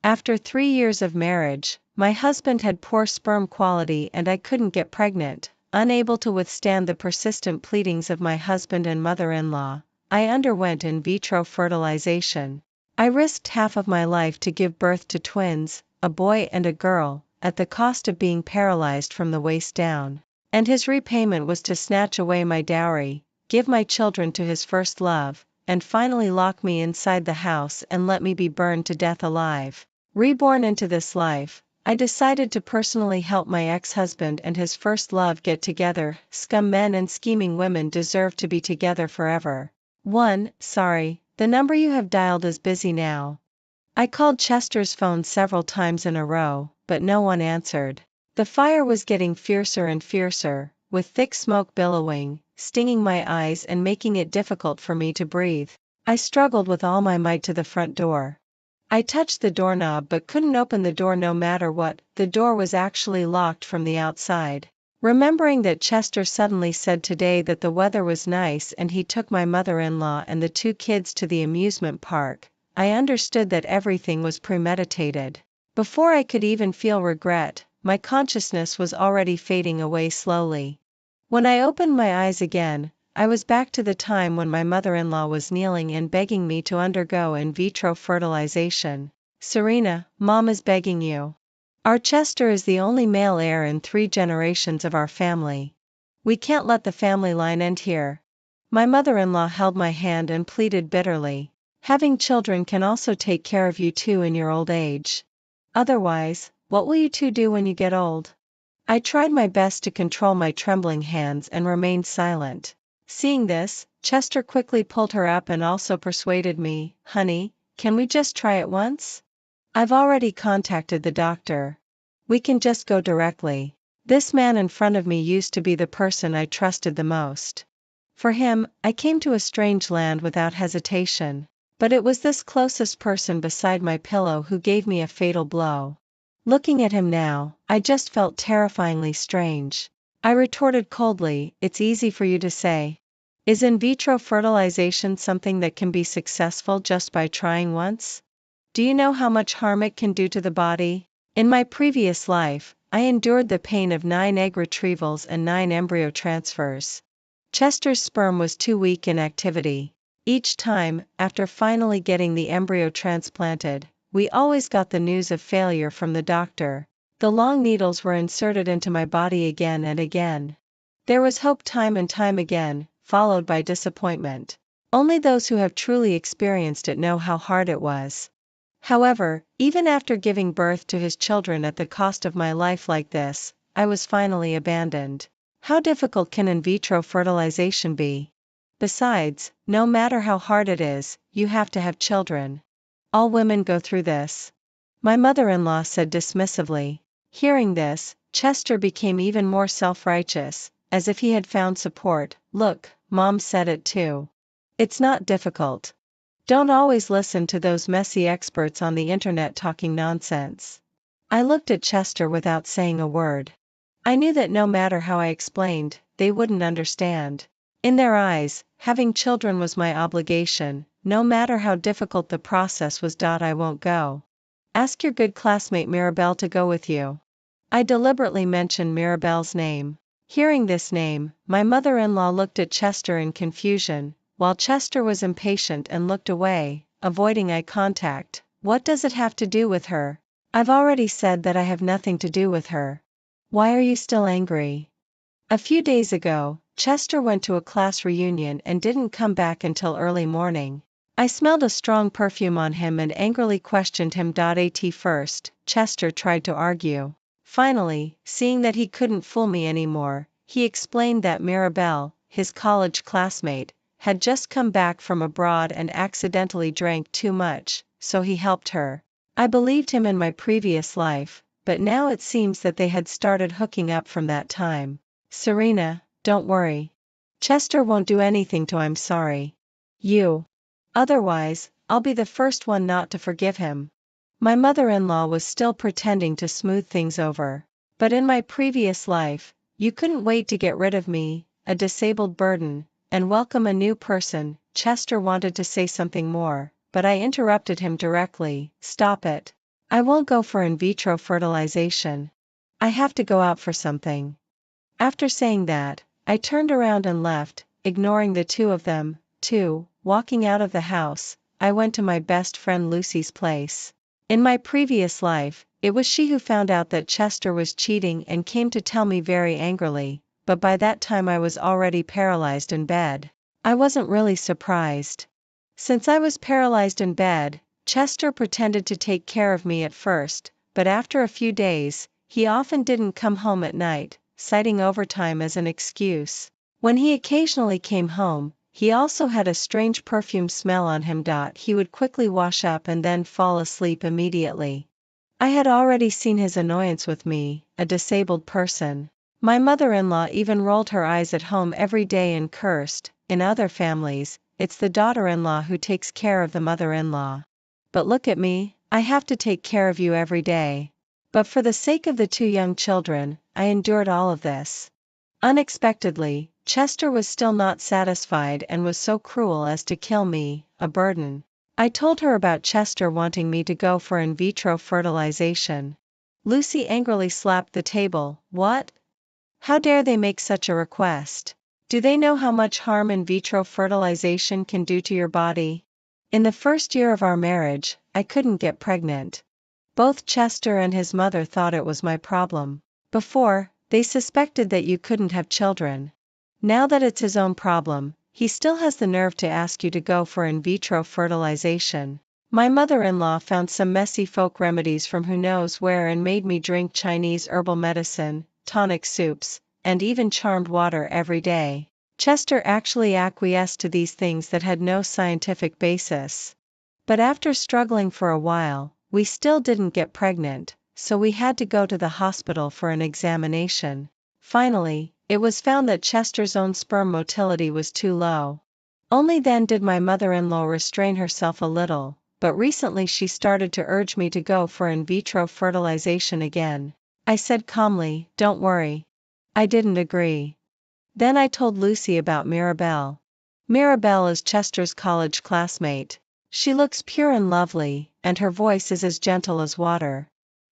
After 3 years of marriage, my husband had poor sperm quality and I couldn't get pregnant. Unable to withstand the persistent pleadings of my husband and mother-in-law, I underwent in vitro fertilization. I risked half of my life to give birth to twins, a boy and a girl, at the cost of being paralyzed from the waist down. And his repayment was to snatch away my dowry, give my children to his first love, and finally lock me inside the house and let me be burned to death alive. Reborn into this life, I decided to personally help my ex-husband and his first love get together. Scum men and scheming women deserve to be together forever. Sorry, the number you have dialed is busy now. I called Chester's phone several times in a row, but no one answered. The fire was getting fiercer and fiercer, with thick smoke billowing, stinging my eyes and making it difficult for me to breathe. I struggled with all my might to the front door. I touched the doorknob but couldn't open the door no matter what. The door was actually locked from the outside. Remembering that Chester suddenly said today that the weather was nice and he took my mother-in-law and the 2 kids to the amusement park, I understood that everything was premeditated. Before I could even feel regret, my consciousness was already fading away slowly. When I opened my eyes again, I was back to the time when my mother-in-law was kneeling and begging me to undergo in vitro fertilization. Serena, Mom is begging you. Our Chester is the only male heir in 3 generations of our family. We can't let the family line end here. My mother-in-law held my hand and pleaded bitterly. Having children can also take care of you too in your old age. Otherwise, what will you 2 do when you get old? I tried my best to control my trembling hands and remained silent. Seeing this, Chester quickly pulled her up and also persuaded me, honey, can we just try it once? I've already contacted the doctor. We can just go directly. This man in front of me used to be the person I trusted the most. For him, I came to a strange land without hesitation. But it was this closest person beside my pillow who gave me a fatal blow. Looking at him now, I just felt terrifyingly strange. I retorted coldly, it's easy for you to say. Is in vitro fertilization something that can be successful just by trying once? Do you know how much harm it can do to the body? In my previous life, I endured the pain of 9 egg retrievals and 9 embryo transfers. Chester's sperm was too weak in activity. Each time, after finally getting the embryo transplanted, we always got the news of failure from the doctor. The long needles were inserted into my body again and again. There was hope time and time again, followed by disappointment. Only those who have truly experienced it know how hard it was. However, even after giving birth to his children at the cost of my life like this, I was finally abandoned. How difficult can in vitro fertilization be? Besides, no matter how hard it is, you have to have children. All women go through this. My mother-in-law said dismissively. Hearing this, Chester became even more self-righteous, as if he had found support. Look, Mom said it too. It's not difficult. Don't always listen to those messy experts on the internet talking nonsense. I looked at Chester without saying a word. I knew that no matter how I explained, they wouldn't understand. In their eyes, having children was my obligation, no matter how difficult the process was. I won't go. Ask your good classmate Mirabelle to go with you. I deliberately mentioned Mirabelle's name. Hearing this name, my mother-in-law looked at Chester in confusion, while Chester was impatient and looked away, avoiding eye contact. What does it have to do with her? I've already said that I have nothing to do with her. Why are you still angry? A few days ago, Chester went to a class reunion and didn't come back until early morning. I smelled a strong perfume on him and angrily questioned him. At first, Chester tried to argue. Finally, seeing that he couldn't fool me anymore, he explained that Mirabelle, his college classmate, had just come back from abroad and accidentally drank too much, so he helped her. I believed him in my previous life, but now it seems that they had started hooking up from that time. Serena, don't worry. Chester won't do anything to I'm sorry. You. Otherwise, I'll be the first one not to forgive him. My mother-in-law was still pretending to smooth things over. But in my previous life, you couldn't wait to get rid of me, a disabled burden, and welcome a new person. Chester wanted to say something more, but I interrupted him directly. Stop it. I won't go for in vitro fertilization. I have to go out for something. After saying that, I turned around and left, ignoring the two of them, too. Walking out of the house, I went to my best friend Lucy's place. In my previous life, it was she who found out that Chester was cheating and came to tell me very angrily, but by that time I was already paralyzed in bed. I wasn't really surprised. Since I was paralyzed in bed, Chester pretended to take care of me at first, but after a few days, he often didn't come home at night, citing overtime as an excuse. When he occasionally came home, he also had a strange perfume smell on him. He would quickly wash up and then fall asleep immediately. I had already seen his annoyance with me, a disabled person. My mother-in-law even rolled her eyes at home every day and cursed. In other families, it's the daughter-in-law who takes care of the mother-in-law. But look at me, I have to take care of you every day. But for the sake of the two young children, I endured all of this. Unexpectedly, Chester was still not satisfied and was so cruel as to kill me, a burden. I told her about Chester wanting me to go for in vitro fertilization. Lucy angrily slapped the table. What? How dare they make such a request? Do they know how much harm in vitro fertilization can do to your body? In the first year of our marriage, I couldn't get pregnant. Both Chester and his mother thought it was my problem. Before, they suspected that you couldn't have children. Now that it's his own problem, he still has the nerve to ask you to go for in vitro fertilization. My mother-in-law found some messy folk remedies from who knows where and made me drink Chinese herbal medicine, tonic soups, and even charmed water every day. Chester actually acquiesced to these things that had no scientific basis. But after struggling for a while, we still didn't get pregnant, so we had to go to the hospital for an examination. Finally, it was found that Chester's own sperm motility was too low. Only then did my mother-in-law restrain herself a little, but recently she started to urge me to go for in vitro fertilization again. I said calmly, "Don't worry." I didn't agree. Then I told Lucy about Mirabelle. Mirabelle is Chester's college classmate. She looks pure and lovely, and her voice is as gentle as water.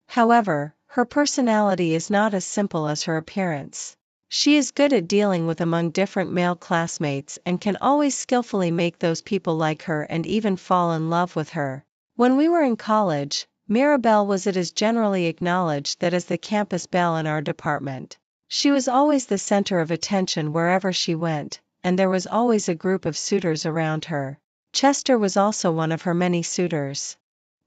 However, her personality is not as simple as her appearance. She is good at dealing with among different male classmates and can always skillfully make those people like her and even fall in love with her. When we were in college, Mirabelle was it is generally acknowledged that as the campus belle in our department. She was always the center of attention wherever she went, and there was always a group of suitors around her. Chester was also one of her many suitors.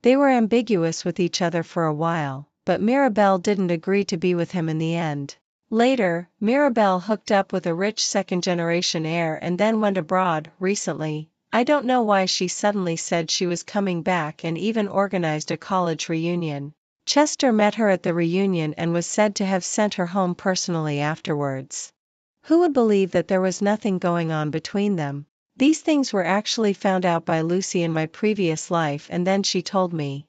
They were ambiguous with each other for a while, but Mirabelle didn't agree to be with him in the end. Later, Mirabelle hooked up with a rich second-generation heir and then went abroad. Recently, I don't know why she suddenly said she was coming back and even organized a college reunion. Chester met her at the reunion and was said to have sent her home personally afterwards. Who would believe that there was nothing going on between them? These things were actually found out by Lucy in my previous life and then she told me.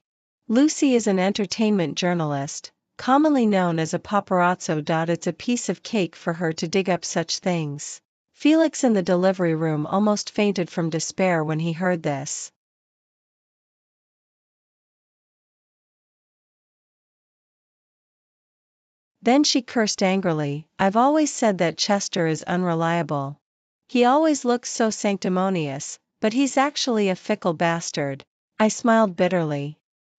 Lucy is an entertainment journalist, commonly known as a paparazzo. It's a piece of cake for her to dig up such things. Felix in the delivery room almost fainted from despair when he heard this. Then she cursed angrily. I've always said that Chester is unreliable. He always looks so sanctimonious, but he's actually a fickle bastard. I smiled bitterly.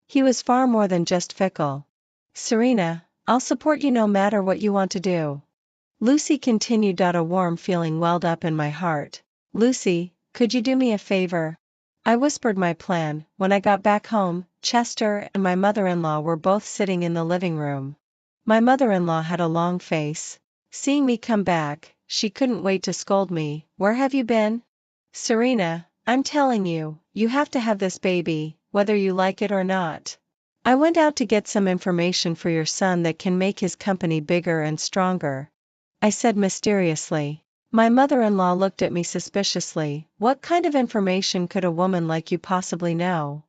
He was far more than just fickle. Serena, I'll support you no matter what you want to do. Lucy continued. A warm feeling welled up in my heart. Lucy, could you do me a favor? I whispered my plan. When I got back home, Chester and my mother-in-law were both sitting in the living room. My mother-in-law had a long face. Seeing me come back, she couldn't wait to scold me. Where have you been? Serena, I'm telling you, you have to have this baby, whether you like it or not. I went out to get some information for your son that can make his company bigger and stronger. I said mysteriously. My mother-in-law looked at me suspiciously. What kind of information could a woman like you possibly know?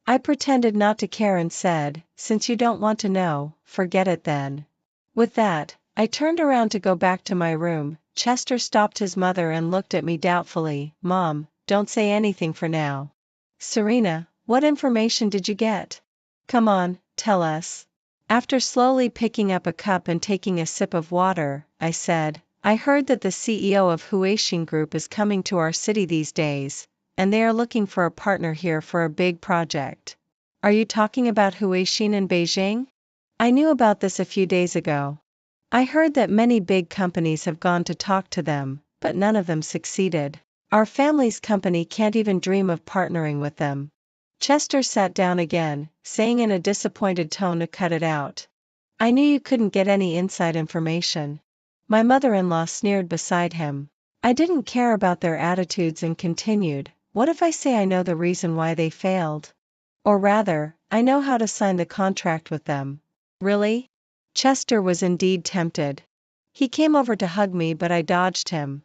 I pretended not to care and said, since you don't want to know, forget it then. With that, I turned around to go back to my room. Chester stopped his mother and looked at me doubtfully. Mom, don't say anything for now. Serena, what information did you get? Come on, tell us. After slowly picking up a cup and taking a sip of water, I said, I heard that the CEO of Huaxin Group is coming to our city these days, and they are looking for a partner here for a big project. Are you talking about Huaxin in Beijing? I knew about this a few days ago. I heard that many big companies have gone to talk to them, but none of them succeeded. Our family's company can't even dream of partnering with them. Chester sat down again, saying in a disappointed tone to cut it out. I knew you couldn't get any inside information. My mother-in-law sneered beside him. I didn't care about their attitudes and continued, what if I say I know the reason why they failed? Or rather, I know how to sign the contract with them. Really? Chester was indeed tempted. He came over to hug me but I dodged him.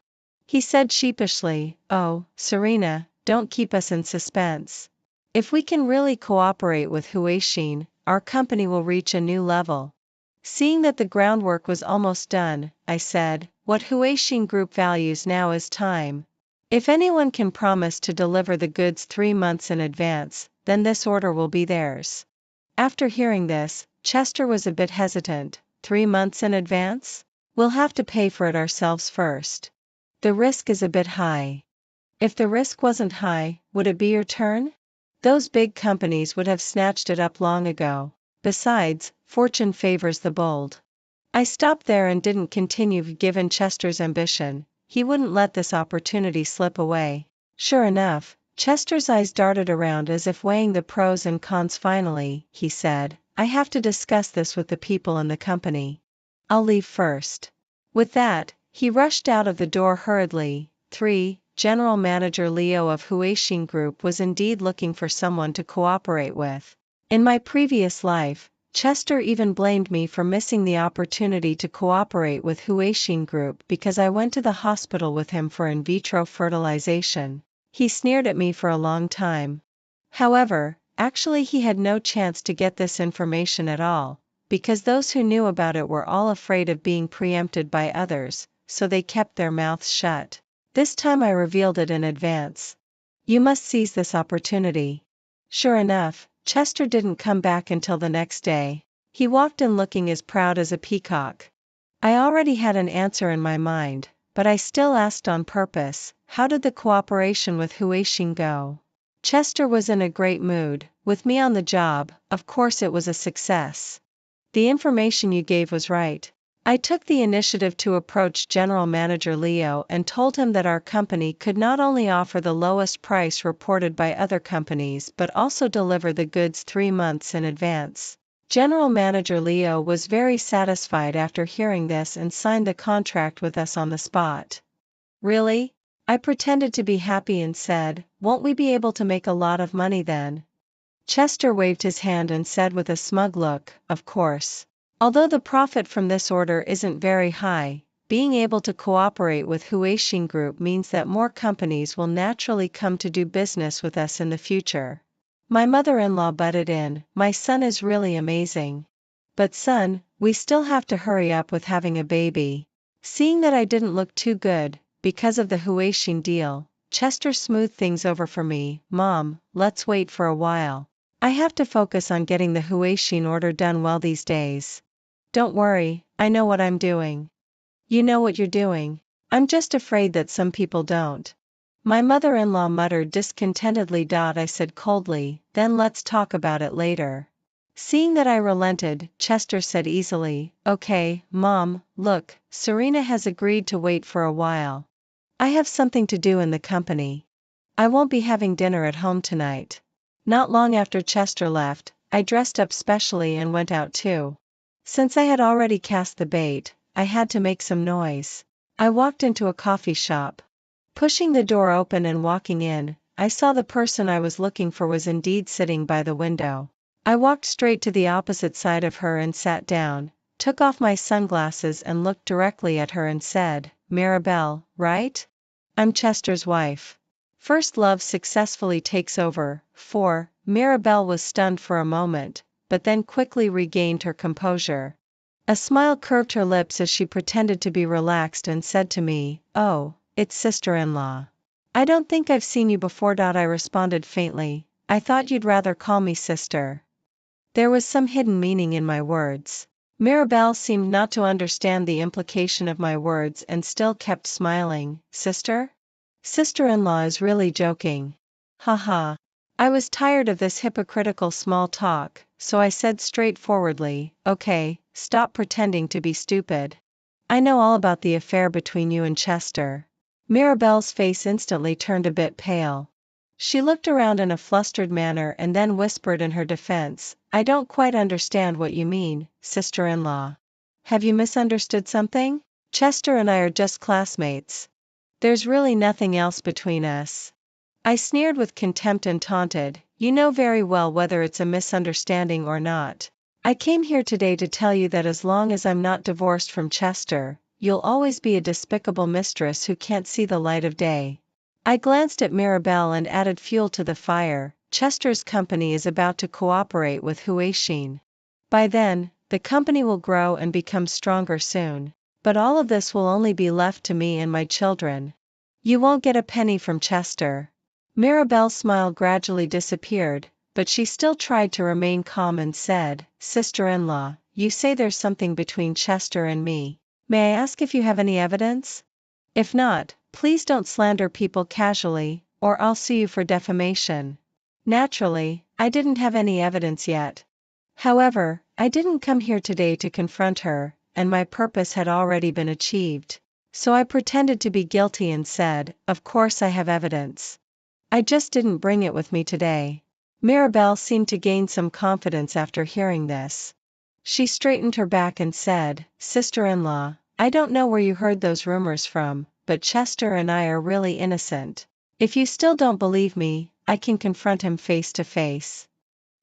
He said sheepishly, oh, Serena, don't keep us in suspense. If we can really cooperate with Huaxin, our company will reach a new level. Seeing that the groundwork was almost done, I said, what Huaxin Group values now is time. If anyone can promise to deliver the goods 3 months in advance, then this order will be theirs. After hearing this, Chester was a bit hesitant. 3 months in advance? We'll have to pay for it ourselves first. The risk is a bit high. If the risk wasn't high, would it be your turn? Those big companies would have snatched it up long ago. Besides, fortune favors the bold. I stopped there and didn't continue given Chester's ambition. He wouldn't let this opportunity slip away. Sure enough, Chester's eyes darted around as if weighing the pros and cons. Finally, he said, I have to discuss this with the people in the company. I'll leave first. With that, he rushed out of the door hurriedly. 3. General Manager Leo of Huaxin Group was indeed looking for someone to cooperate with. In my previous life, Chester even blamed me for missing the opportunity to cooperate with Huaxin Group because I went to the hospital with him for in vitro fertilization. He sneered at me for a long time. However, actually he had no chance to get this information at all, because those who knew about it were all afraid of being preempted by others, so they kept their mouths shut. This time I revealed it in advance. You must seize this opportunity. Sure enough, Chester didn't come back until the next day. He walked in looking as proud as a peacock. I already had an answer in my mind, but I still asked on purpose, how did the cooperation with Huaxin go? Chester was in a great mood. With me on the job, of course it was a success. The information you gave was right. I took the initiative to approach General Manager Leo and told him that our company could not only offer the lowest price reported by other companies but also deliver the goods 3 months in advance. General Manager Leo was very satisfied after hearing this and signed the contract with us on the spot. Really? I pretended to be happy and said, won't we be able to make a lot of money then? Chester waved his hand and said with a smug look, of course. Although the profit from this order isn't very high, being able to cooperate with Huaxin Group means that more companies will naturally come to do business with us in the future. My mother-in-law butted in, my son is really amazing. But son, we still have to hurry up with having a baby. Seeing that I didn't look too good, because of the Huaxin deal, Chester smoothed things over for me. Mom, let's wait for a while. I have to focus on getting the Huaxin order done well these days. Don't worry, I know what I'm doing. You know what you're doing. I'm just afraid that some people don't. My mother-in-law muttered discontentedly. I said coldly, then let's talk about it later. Seeing that I relented, Chester said easily, okay, Mom, look, Serena has agreed to wait for a while. I have something to do in the company. I won't be having dinner at home tonight. Not long after Chester left, I dressed up specially and went out too. Since I had already cast the bait, I had to make some noise. I walked into a coffee shop. Pushing the door open and walking in, I saw the person I was looking for was indeed sitting by the window. I walked straight to the opposite side of her and sat down, took off my sunglasses and looked directly at her and said, Mirabelle, right? I'm Chester's wife. First love successfully takes over. 4. Mirabelle was stunned for a moment, but then quickly regained her composure. A smile curved her lips as she pretended to be relaxed and said to me, oh, it's sister-in-law. I don't think I've seen you before. I responded faintly, I thought you'd rather call me sister. There was some hidden meaning in my words. Mirabelle seemed not to understand the implication of my words and still kept smiling. Sister? Sister-in-law is really joking. Haha. I was tired of this hypocritical small talk, so I said straightforwardly, okay, stop pretending to be stupid. I know all about the affair between you and Chester. Mirabelle's face instantly turned a bit pale. She looked around in a flustered manner and then whispered in her defense, I don't quite understand what you mean, sister-in-law. Have you misunderstood something? Chester and I are just classmates. There's really nothing else between us. I sneered with contempt and taunted, you know very well whether it's a misunderstanding or not. I came here today to tell you that as long as I'm not divorced from Chester, you'll always be a despicable mistress who can't see the light of day. I glanced at Mirabelle and added fuel to the fire. Chester's company is about to cooperate with Huaxin. By then, the company will grow and become stronger soon. But all of this will only be left to me and my children. You won't get a penny from Chester. Mirabelle's smile gradually disappeared, but she still tried to remain calm and said, Sister-in-law, you say there's something between Chester and me. May I ask if you have any evidence? If not, please don't slander people casually, or I'll sue you for defamation. Naturally, I didn't have any evidence yet. However, I didn't come here today to confront her, and my purpose had already been achieved. So I pretended to be guilty and said, of course I have evidence. I just didn't bring it with me today. Mirabelle seemed to gain some confidence after hearing this. She straightened her back and said, Sister-in-law, I don't know where you heard those rumors from, but Chester and I are really innocent. If you still don't believe me, I can confront him face to face.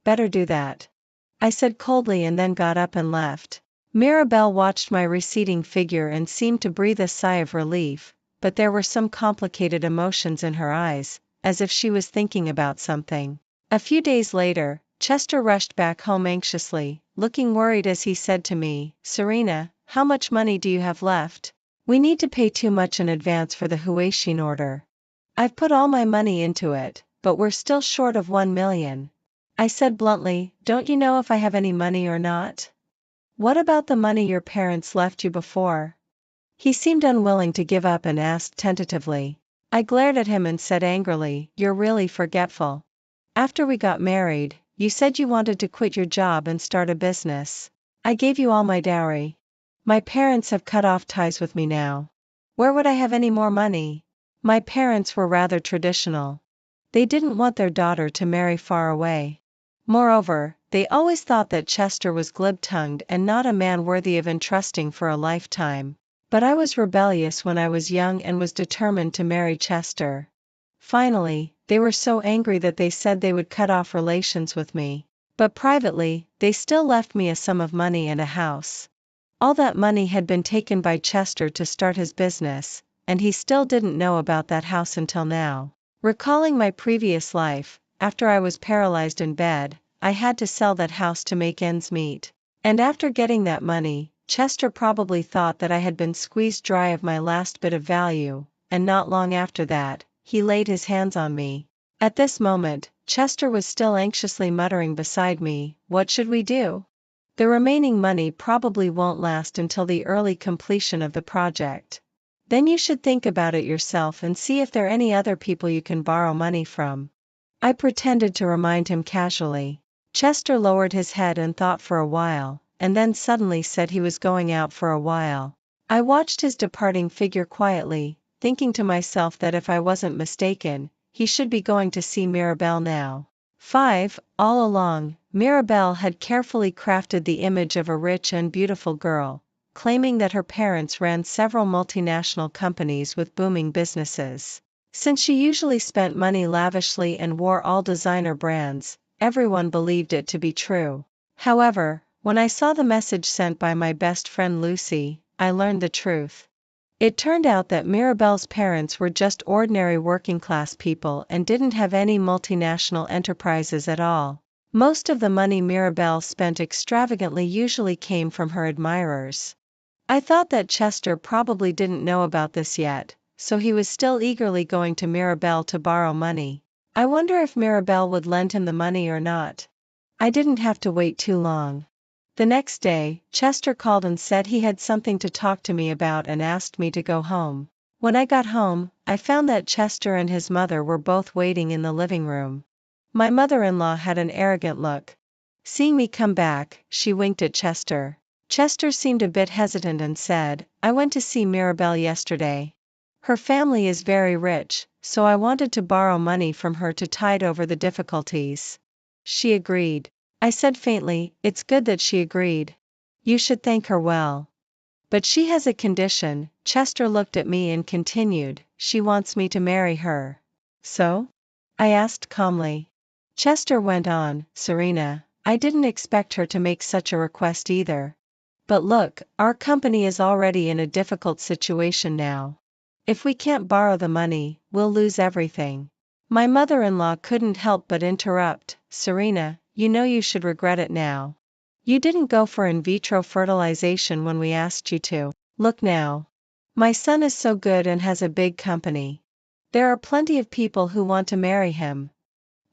Better do that. I said coldly and then got up and left. Mirabelle watched my receding figure and seemed to breathe a sigh of relief, but there were some complicated emotions in her eyes, as if she was thinking about something. A few days later, Chester rushed back home anxiously, looking worried as he said to me, Serena, how much money do you have left? We need to pay too much in advance for the Huaxin order. I've put all my money into it, but we're still short of 1 million. I said bluntly, don't you know if I have any money or not? What about the money your parents left you before? He seemed unwilling to give up and asked tentatively. I glared at him and said angrily, you're really forgetful. After we got married, you said you wanted to quit your job and start a business. I gave you all my dowry. My parents have cut off ties with me now. Where would I have any more money? My parents were rather traditional. They didn't want their daughter to marry far away. Moreover, they always thought that Chester was glib-tongued and not a man worthy of entrusting for a lifetime. But I was rebellious when I was young and was determined to marry Chester. Finally, they were so angry that they said they would cut off relations with me. But privately, they still left me a sum of money and a house. All that money had been taken by Chester to start his business, and he still didn't know about that house until now. Recalling my previous life, after I was paralyzed in bed, I had to sell that house to make ends meet. And after getting that money, Chester probably thought that I had been squeezed dry of my last bit of value, and not long after that, he laid his hands on me. At this moment, Chester was still anxiously muttering beside me, what should we do? The remaining money probably won't last until the early completion of the project. Then you should think about it yourself and see if there are any other people you can borrow money from. I pretended to remind him casually. Chester lowered his head and thought for a while, and then suddenly said he was going out for a while. I watched his departing figure quietly, thinking to myself that if I wasn't mistaken, he should be going to see Mirabelle now. 5. All along, Mirabelle had carefully crafted the image of a rich and beautiful girl, claiming that her parents ran several multinational companies with booming businesses. Since she usually spent money lavishly and wore all designer brands, everyone believed it to be true. However, when I saw the message sent by my best friend Lucy, I learned the truth. It turned out that Mirabelle's parents were just ordinary working-class people and didn't have any multinational enterprises at all. Most of the money Mirabelle spent extravagantly usually came from her admirers. I thought that Chester probably didn't know about this yet, so he was still eagerly going to Mirabelle to borrow money. I wonder if Mirabelle would lend him the money or not. I didn't have to wait too long. The next day, Chester called and said he had something to talk to me about and asked me to go home. When I got home, I found that Chester and his mother were both waiting in the living room. My mother-in-law had an arrogant look. Seeing me come back, she winked at Chester. Chester seemed a bit hesitant and said, "I went to see Mirabelle yesterday. Her family is very rich, so I wanted to borrow money from her to tide over the difficulties." She agreed. I said faintly, "It's good that she agreed. You should thank her well. But she has a condition." Chester looked at me and continued, "She wants me to marry her." "So?" I asked calmly. Chester went on, "Serena, I didn't expect her to make such a request either. But look, our company is already in a difficult situation now. If we can't borrow the money, we'll lose everything." My mother-in-law couldn't help but interrupt, "Serena, you know you should regret it now. You didn't go for in vitro fertilization when we asked you to. Look now. My son is so good and has a big company. There are plenty of people who want to marry him."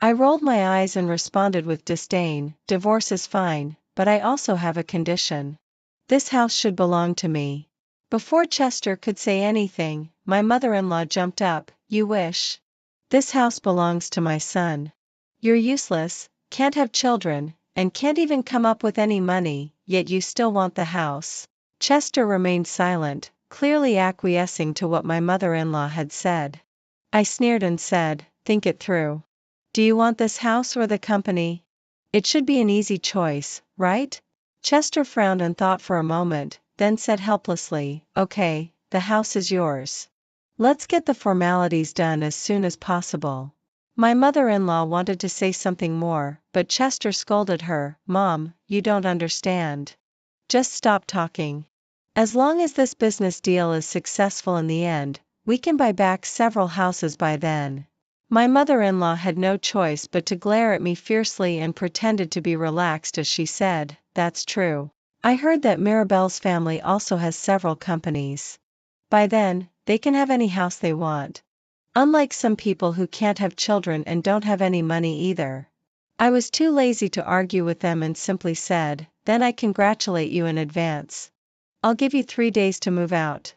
I rolled my eyes and responded with disdain, "Divorce is fine, but I also have a condition. This house should belong to me." Before Chester could say anything, my mother-in-law jumped up, "You wish? This house belongs to my son. You're useless, can't have children, and can't even come up with any money, yet you still want the house." Chester remained silent, clearly acquiescing to what my mother-in-law had said. I sneered and said, "Think it through. Do you want this house or the company? It should be an easy choice, right?" Chester frowned and thought for a moment, then said helplessly, "Okay, the house is yours. Let's get the formalities done as soon as possible." My mother-in-law wanted to say something more, but Chester scolded her, "Mom, you don't understand. Just stop talking. As long as this business deal is successful in the end, we can buy back several houses by then." My mother-in-law had no choice but to glare at me fiercely and pretended to be relaxed as she said, "That's true. I heard that Mirabelle's family also has several companies. By then, they can have any house they want. Unlike some people who can't have children and don't have any money either." I was too lazy to argue with them and simply said, "Then I congratulate you in advance. I'll give you 3 days to move out.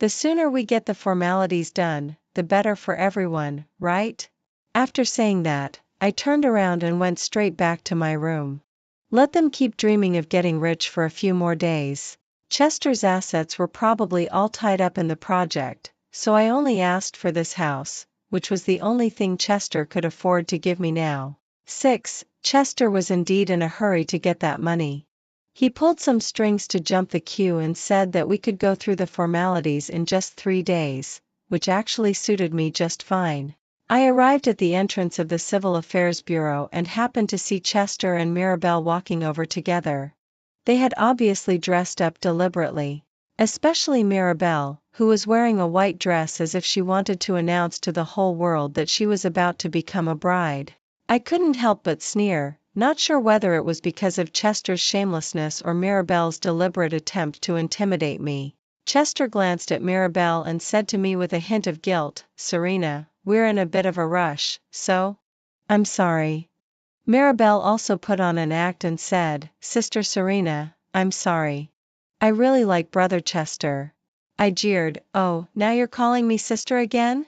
The sooner we get the formalities done, the better for everyone, right?" After saying that, I turned around and went straight back to my room. Let them keep dreaming of getting rich for a few more days. Chester's assets were probably all tied up in the project, so I only asked for this house, which was the only thing Chester could afford to give me now. 6. Chester was indeed in a hurry to get that money. He pulled some strings to jump the queue and said that we could go through the formalities in just 3 days, which actually suited me just fine. I arrived at the entrance of the Civil Affairs Bureau and happened to see Chester and Mirabelle walking over together. They had obviously dressed up deliberately. Especially Mirabelle, who was wearing a white dress as if she wanted to announce to the whole world that she was about to become a bride. I couldn't help but sneer, not sure whether it was because of Chester's shamelessness or Mirabelle's deliberate attempt to intimidate me. Chester glanced at Mirabelle and said to me with a hint of guilt, "Serena, we're in a bit of a rush, so?" "I'm sorry." Mirabelle also put on an act and said, "Sister Serena, I'm sorry. I really like Brother Chester." I jeered, "Oh, now you're calling me sister again?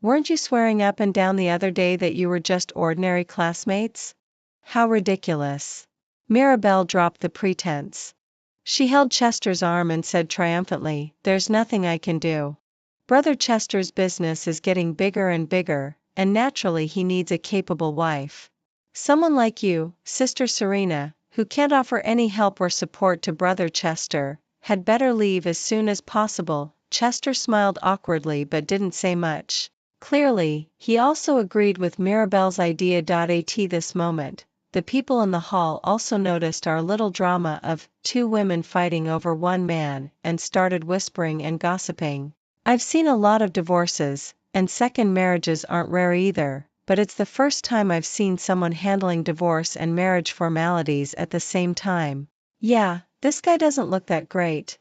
Weren't you swearing up and down the other day that you were just ordinary classmates? How ridiculous." Mirabelle dropped the pretense. She held Chester's arm and said triumphantly, "There's nothing I can do. Brother Chester's business is getting bigger and bigger, and naturally he needs a capable wife. Someone like you, Sister Serena, who can't offer any help or support to Brother Chester, had better leave as soon as possible." Chester smiled awkwardly but didn't say much. Clearly, he also agreed with Mirabelle's idea. At this moment, the people in the hall also noticed our little drama of 2 women fighting over 1 man and started whispering and gossiping. I've seen a lot of divorces, and second marriages aren't rare either, but it's the first time I've seen someone handling divorce and marriage formalities at the same time. "Yeah, this guy doesn't look that great.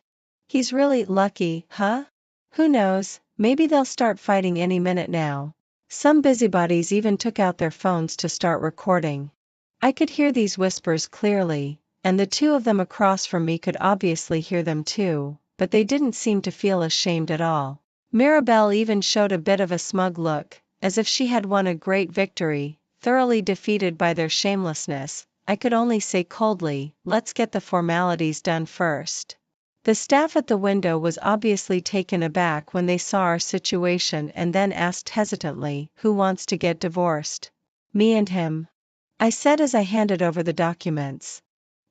He's really lucky, huh? Who knows, maybe they'll start fighting any minute now." Some busybodies even took out their phones to start recording. I could hear these whispers clearly, and the two of them across from me could obviously hear them too, but they didn't seem to feel ashamed at all. Mirabelle even showed a bit of a smug look, as if she had won a great victory, thoroughly defeated by their shamelessness. I could only say coldly, "Let's get the formalities done first." The staff at the window was obviously taken aback when they saw our situation and then asked hesitantly, "Who wants to get divorced?" "Me and him," I said as I handed over the documents.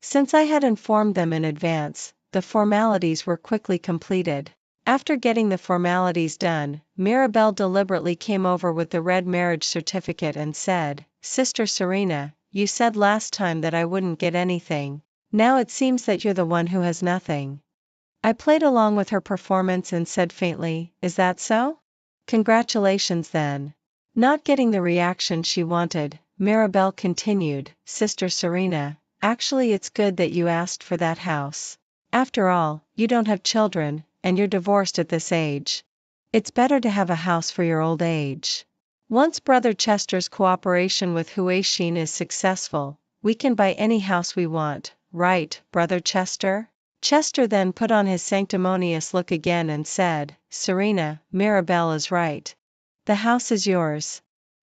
Since I had informed them in advance, the formalities were quickly completed. After getting the formalities done, Mirabelle deliberately came over with the red marriage certificate and said, "Sister Serena, you said last time that I wouldn't get anything. Now it seems that you're the one who has nothing." I played along with her performance and said faintly, "Is that so? Congratulations then." Not getting the reaction she wanted, Mirabelle continued, "Sister Serena, actually it's good that you asked for that house. After all, you don't have children, and you're divorced at this age. It's better to have a house for your old age. Once Brother Chester's cooperation with Huashin is successful, we can buy any house we want, right, Brother Chester?" Chester then put on his sanctimonious look again and said, "Serena, Mirabelle is right. The house is yours.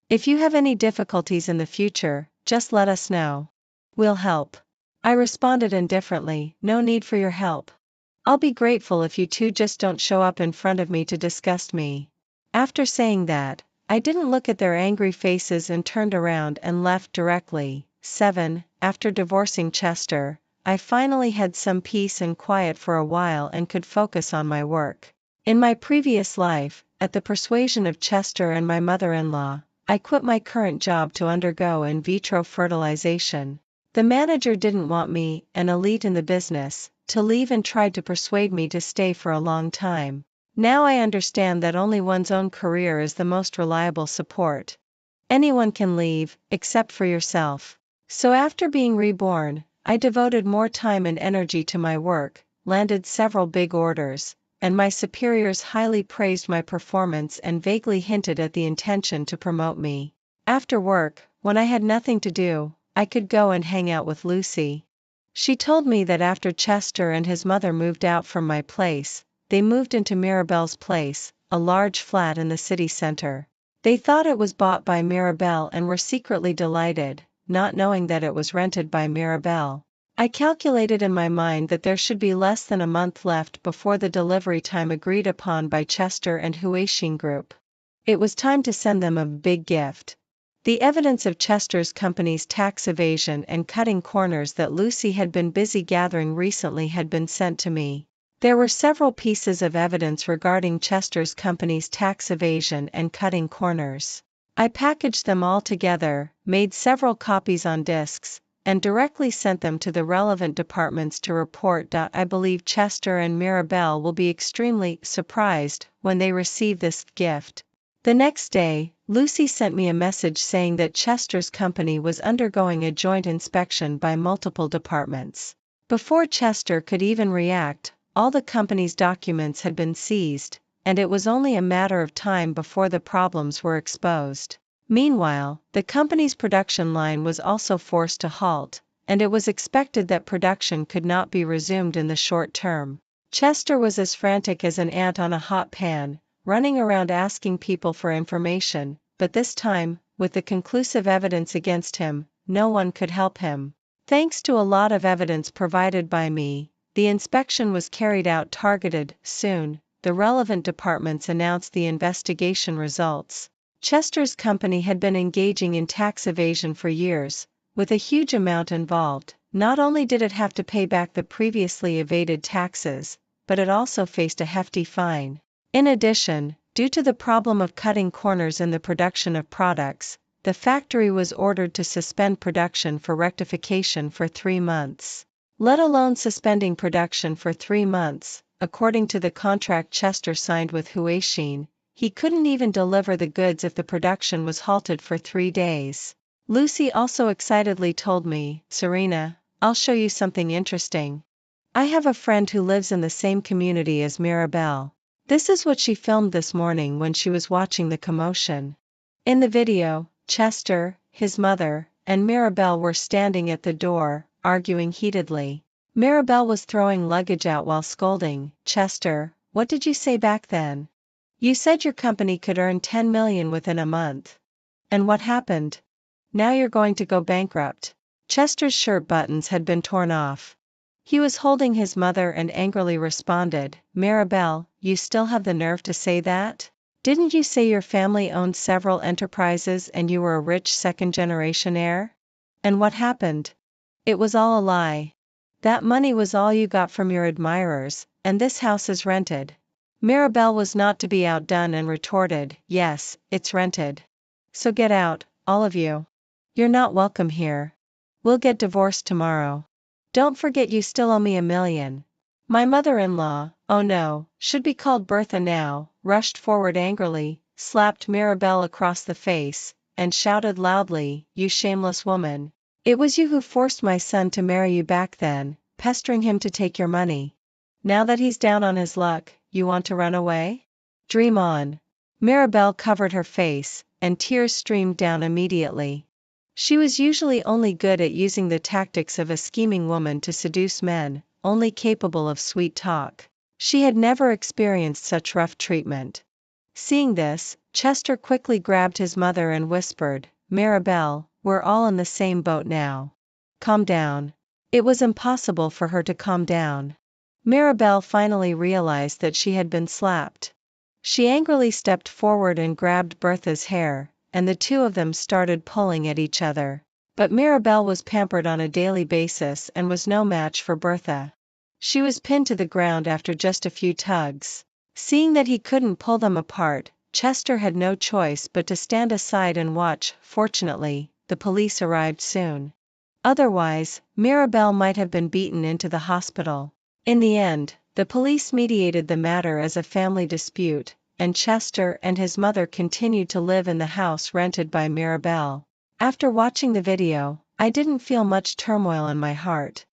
If you have any difficulties in the future, just let us know. We'll help." I responded indifferently, "No need for your help. I'll be grateful if you two just don't show up in front of me to disgust me." After saying that, I didn't look at their angry faces and turned around and left directly. 7. After divorcing Chester, I finally had some peace and quiet for a while and could focus on my work. In my previous life, at the persuasion of Chester and my mother-in-law, I quit my current job to undergo in vitro fertilization. The manager didn't want me, an elite in the business, to leave and tried to persuade me to stay for a long time. Now I understand that only one's own career is the most reliable support. Anyone can leave, except for yourself. So after being reborn, I devoted more time and energy to my work, landed several big orders, and my superiors highly praised my performance and vaguely hinted at the intention to promote me. After work, when I had nothing to do, I could go and hang out with Lucy. She told me that after Chester and his mother moved out from my place, they moved into Mirabelle's place, a large flat in the city center. They thought it was bought by Mirabelle and were secretly delighted, not knowing that it was rented by Mirabelle. I calculated in my mind that there should be less than a month left before the delivery time agreed upon by Chester and Huashin Group. It was time to send them a big gift. The evidence of Chester's company's tax evasion and cutting corners that Lucy had been busy gathering recently had been sent to me. There were several pieces of evidence regarding Chester's company's tax evasion and cutting corners. I packaged them all together, made several copies on discs, and directly sent them to the relevant departments to report. I believe Chester and Mirabelle will be extremely surprised when they receive this gift. The next day, Lucy sent me a message saying that Chester's company was undergoing a joint inspection by multiple departments. Before Chester could even react, all the company's documents had been seized, and it was only a matter of time before the problems were exposed. Meanwhile, the company's production line was also forced to halt, and it was expected that production could not be resumed in the short term. Chester was as frantic as an ant on a hot pan, running around asking people for information, but this time, with the conclusive evidence against him, no one could help him. Thanks to a lot of evidence provided by me, the inspection was carried out targeted. Soon, the relevant departments announced the investigation results. Chester's company had been engaging in tax evasion for years, with a huge amount involved. Not only did it have to pay back the previously evaded taxes, but it also faced a hefty fine. In addition, due to the problem of cutting corners in the production of products, the factory was ordered to suspend production for rectification for 3 months. Let alone suspending production for 3 months, according to the contract Chester signed with Huashin, he couldn't even deliver the goods if the production was halted for 3 days. Lucy also excitedly told me, "Serena, I'll show you something interesting. I have a friend who lives in the same community as Mirabelle." This is what she filmed this morning when she was watching the commotion. In the video, Chester, his mother, and Mirabelle were standing at the door, arguing heatedly. Mirabelle was throwing luggage out while scolding, "Chester, what did you say back then? You said your company could earn 10 million within a month. And what happened? Now you're going to go bankrupt." Chester's shirt buttons had been torn off. He was holding his mother and angrily responded, "Mirabelle, you still have the nerve to say that? Didn't you say your family owned several enterprises and you were a rich second-generation heir? And what happened? It was all a lie. That money was all you got from your admirers, and this house is rented." Mirabelle was not to be outdone and retorted, "Yes, it's rented. So get out, all of you. You're not welcome here. We'll get divorced tomorrow. Don't forget you still owe me 1 million. My mother-in-law, oh no, should be called Bertha now, rushed forward angrily, slapped Mirabelle across the face, and shouted loudly, "You shameless woman. It was you who forced my son to marry you back then, pestering him to take your money. Now that he's down on his luck, you want to run away? Dream on." Mirabelle covered her face, and tears streamed down immediately. She was usually only good at using the tactics of a scheming woman to seduce men, only capable of sweet talk. She had never experienced such rough treatment. Seeing this, Chester quickly grabbed his mother and whispered, "Mirabelle, we're all in the same boat now. Calm down." It was impossible for her to calm down. Mirabelle finally realized that she had been slapped. She angrily stepped forward and grabbed Bertha's hair, and the two of them started pulling at each other. But Mirabelle was pampered on a daily basis and was no match for Bertha. She was pinned to the ground after just a few tugs. Seeing that he couldn't pull them apart, Chester had no choice but to stand aside and watch. Fortunately, the police arrived soon. Otherwise, Mirabelle might have been beaten into the hospital. In the end, the police mediated the matter as a family dispute, and Chester and his mother continued to live in the house rented by Mirabelle. After watching the video, I didn't feel much turmoil in my heart.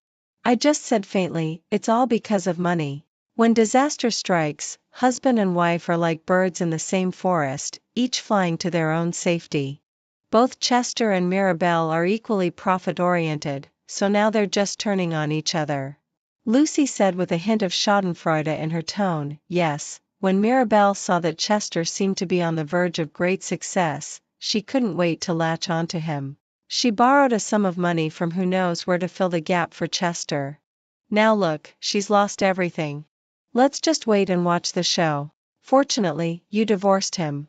I just said faintly, "It's all because of money." When disaster strikes, husband and wife are like birds in the same forest, each flying to their own safety. Both Chester and Mirabelle are equally profit-oriented, so now they're just turning on each other. Lucy said with a hint of schadenfreude in her tone, "Yes." When Mirabelle saw that Chester seemed to be on the verge of great success, she couldn't wait to latch onto him. She borrowed a sum of money from who knows where to fill the gap for Chester. Now look, she's lost everything. Let's just wait and watch the show. Fortunately, you divorced him.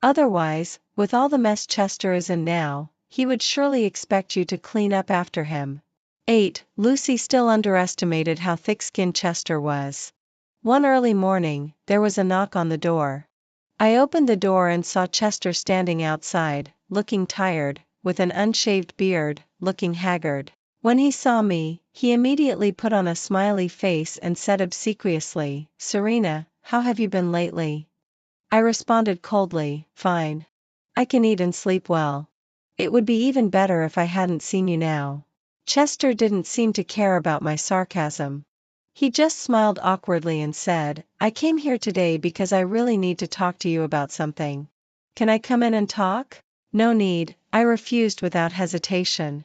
Otherwise, with all the mess Chester is in now, he would surely expect you to clean up after him. 8. Lucy still underestimated how thick-skinned Chester was. One early morning, there was a knock on the door. I opened the door and saw Chester standing outside, looking tired, with an unshaved beard, looking haggard. When he saw me, he immediately put on a smiley face and said obsequiously, "Serena, how have you been lately?" I responded coldly, "Fine. I can eat and sleep well. It would be even better if I hadn't seen you now." Chester didn't seem to care about my sarcasm. He just smiled awkwardly and said, "I came here today because I really need to talk to you about something. Can I come in and talk?" "No need," I refused without hesitation.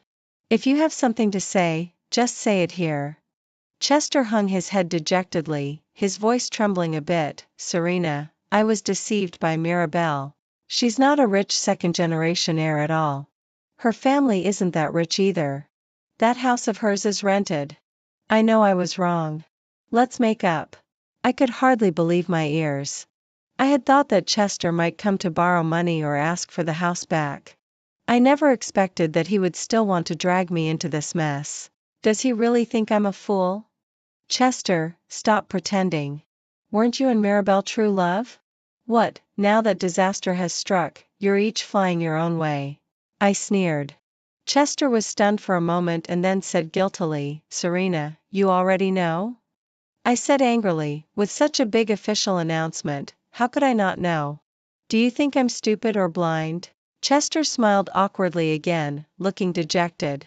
"If you have something to say, just say it here." Chester hung his head dejectedly, his voice trembling a bit. "Serena, I was deceived by Mirabelle. She's not a rich second-generation heir at all. Her family isn't that rich either. That house of hers is rented. I know I was wrong. Let's make up." I could hardly believe my ears. I had thought that Chester might come to borrow money or ask for the house back. I never expected that he would still want to drag me into this mess. Does he really think I'm a fool? "Chester, stop pretending. Weren't you and Mirabelle true love? What, now that disaster has struck, you're each flying your own way?" I sneered. Chester was stunned for a moment and then said guiltily, "Serena, you already know?" I said angrily, "With such a big official announcement, how could I not know? Do you think I'm stupid or blind?" Chester smiled awkwardly again, looking dejected.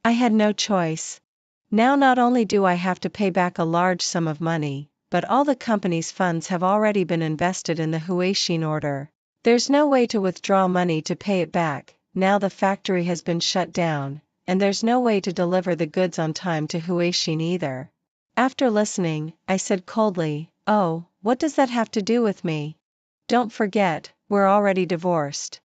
I had no choice. Now not only do I have to pay back a large sum of money, but all the company's funds have already been invested in the Huaxin order. There's no way to withdraw money to pay it back, now the factory has been shut down, and there's no way to deliver the goods on time to Huishin either. After listening, I said coldly, "Oh, what does that have to do with me? Don't forget, we're already divorced.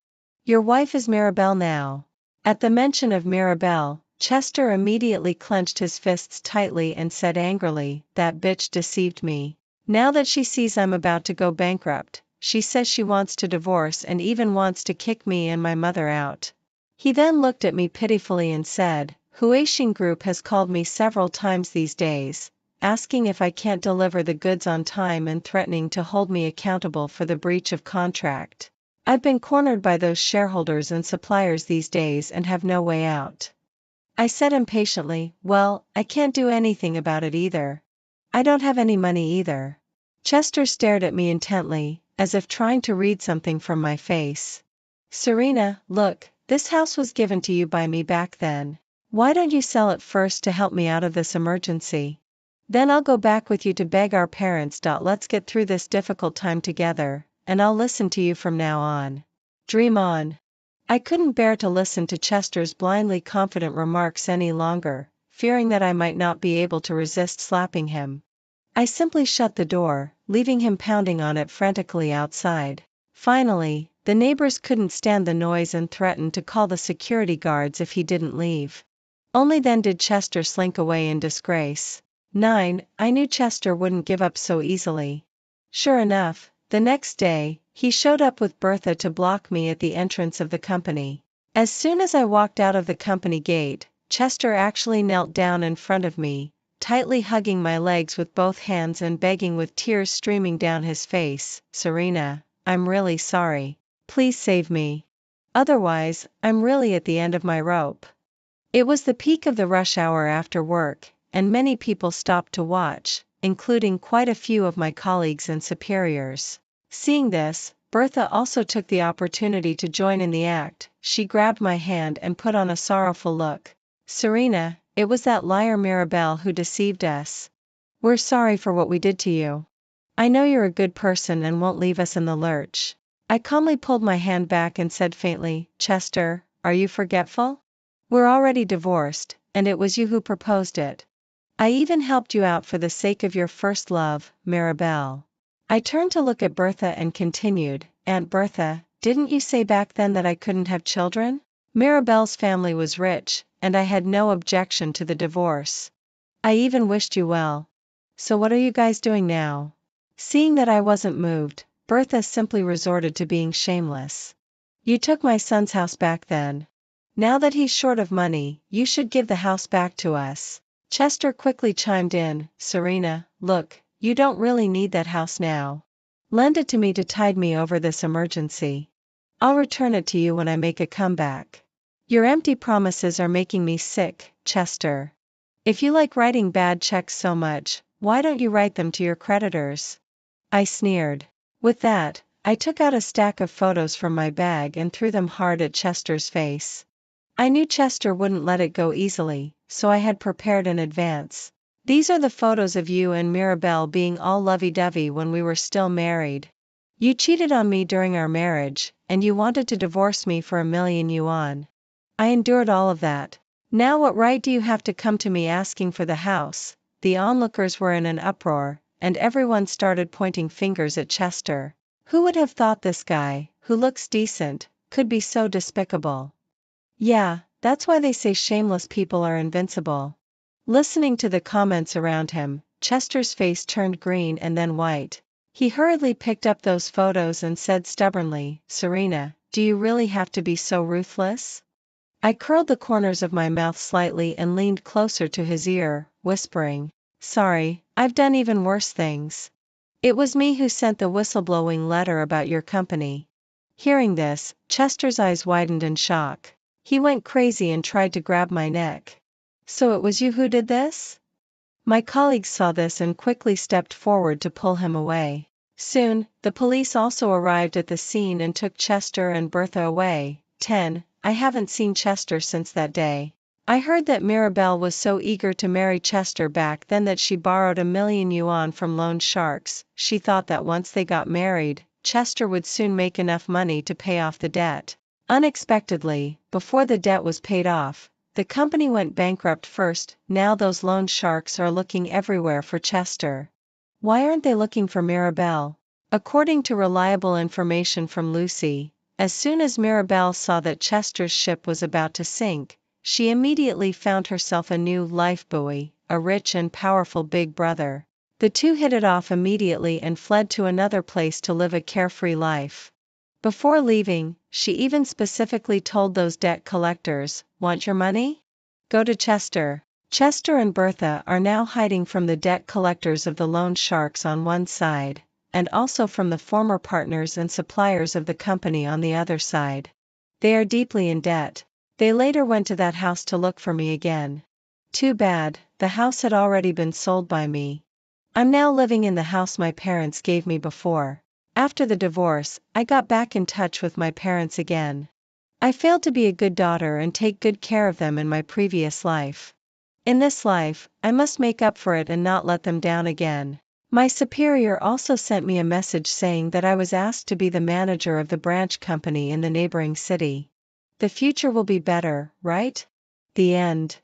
Your wife is Mirabelle now." At the mention of Mirabelle, Chester immediately clenched his fists tightly and said angrily, "That bitch deceived me. Now that she sees I'm about to go bankrupt, she says she wants to divorce and even wants to kick me and my mother out." He then looked at me pitifully and said, "Huishin Group has called me several times these days, asking if I can't deliver the goods on time and threatening to hold me accountable for the breach of contract. I've been cornered by those shareholders and suppliers these days and have no way out." I said impatiently, "Well, I can't do anything about it either. I don't have any money either." Chester stared at me intently, as if trying to read something from my face. "Serena, look, this house was given to you by me back then. Why don't you sell it first to help me out of this emergency? Then I'll go back with you to beg our parents. Let's get through this difficult time together, and I'll listen to you from now on. Dream on." I couldn't bear to listen to Chester's blindly confident remarks any longer, fearing that I might not be able to resist slapping him. I simply shut the door, leaving him pounding on it frantically outside. Finally, the neighbors couldn't stand the noise and threatened to call the security guards if he didn't leave. Only then did Chester slink away in disgrace. 9. I knew Chester wouldn't give up so easily. Sure enough, the next day, he showed up with Bertha to block me at the entrance of the company. As soon as I walked out of the company gate, Chester actually knelt down in front of me, tightly hugging my legs with both hands and begging with tears streaming down his face, "Serena, I'm really sorry. Please save me. Otherwise, I'm really at the end of my rope." It was the peak of the rush hour after work, and many people stopped to watch, including quite a few of my colleagues and superiors. Seeing this, Bertha also took the opportunity to join in the act. She grabbed my hand and put on a sorrowful look. "Serena, it was that liar Mirabelle who deceived us. We're sorry for what we did to you. I know you're a good person and won't leave us in the lurch." I calmly pulled my hand back and said faintly, "Chester, are you forgetful? We're already divorced, and it was you who proposed it. I even helped you out for the sake of your first love, Mirabelle." I turned to look at Bertha and continued, "Aunt Bertha, didn't you say back then that I couldn't have children? Mirabelle's family was rich, and I had no objection to the divorce. I even wished you well. So what are you guys doing now?" Seeing that I wasn't moved, Bertha simply resorted to being shameless. "You took my son's house back then. Now that he's short of money, you should give the house back to us." Chester quickly chimed in, "Serena, look, you don't really need that house now. Lend it to me to tide me over this emergency. I'll return it to you when I make a comeback. Your empty promises are making me sick, Chester. If you like writing bad checks so much, why don't you write them to your creditors?" I sneered. With that, I took out a stack of photos from my bag and threw them hard at Chester's face. I knew Chester wouldn't let it go easily, so I had prepared in advance. "These are the photos of you and Mirabelle being all lovey-dovey when we were still married. You cheated on me during our marriage, and you wanted to divorce me for $1,000,000. I endured all of that. Now what right do you have to come to me asking for the house?" The onlookers were in an uproar, and everyone started pointing fingers at Chester. Who would have thought this guy, who looks decent, could be so despicable? Yeah, that's why they say shameless people are invincible. Listening to the comments around him, Chester's face turned green and then white. He hurriedly picked up those photos and said stubbornly, "Serena, do you really have to be so ruthless?" I curled the corners of my mouth slightly and leaned closer to his ear, whispering, "Sorry, I've done even worse things. It was me who sent the whistleblowing letter about your company." Hearing this, Chester's eyes widened in shock. He went crazy and tried to grab my neck. "So it was you who did this?" My colleagues saw this and quickly stepped forward to pull him away. Soon, the police also arrived at the scene and took Chester and Bertha away. 10. I haven't seen Chester since that day. I heard that Mirabelle was so eager to marry Chester back then that she borrowed $1,000,000 from loan sharks. She thought that once they got married, Chester would soon make enough money to pay off the debt. Unexpectedly, before the debt was paid off, the company went bankrupt first. Now those loan sharks are looking everywhere for Chester. Why aren't they looking for Mirabelle? According to reliable information from Lucy, as soon as Mirabelle saw that Chester's ship was about to sink, she immediately found herself a new life buoy, a rich and powerful big brother. The two hit it off immediately and fled to another place to live a carefree life. Before leaving, she even specifically told those debt collectors, "Want your money? Go to Chester." Chester and Bertha are now hiding from the debt collectors of the loan sharks on one side, and also from the former partners and suppliers of the company on the other side. They are deeply in debt. They later went to that house to look for me again. Too bad, the house had already been sold by me. I'm now living in the house my parents gave me before. After the divorce, I got back in touch with my parents again. I failed to be a good daughter and take good care of them in my previous life. In this life, I must make up for it and not let them down again. My superior also sent me a message saying that I was asked to be the manager of the branch company in the neighboring city. The future will be better, right? The end.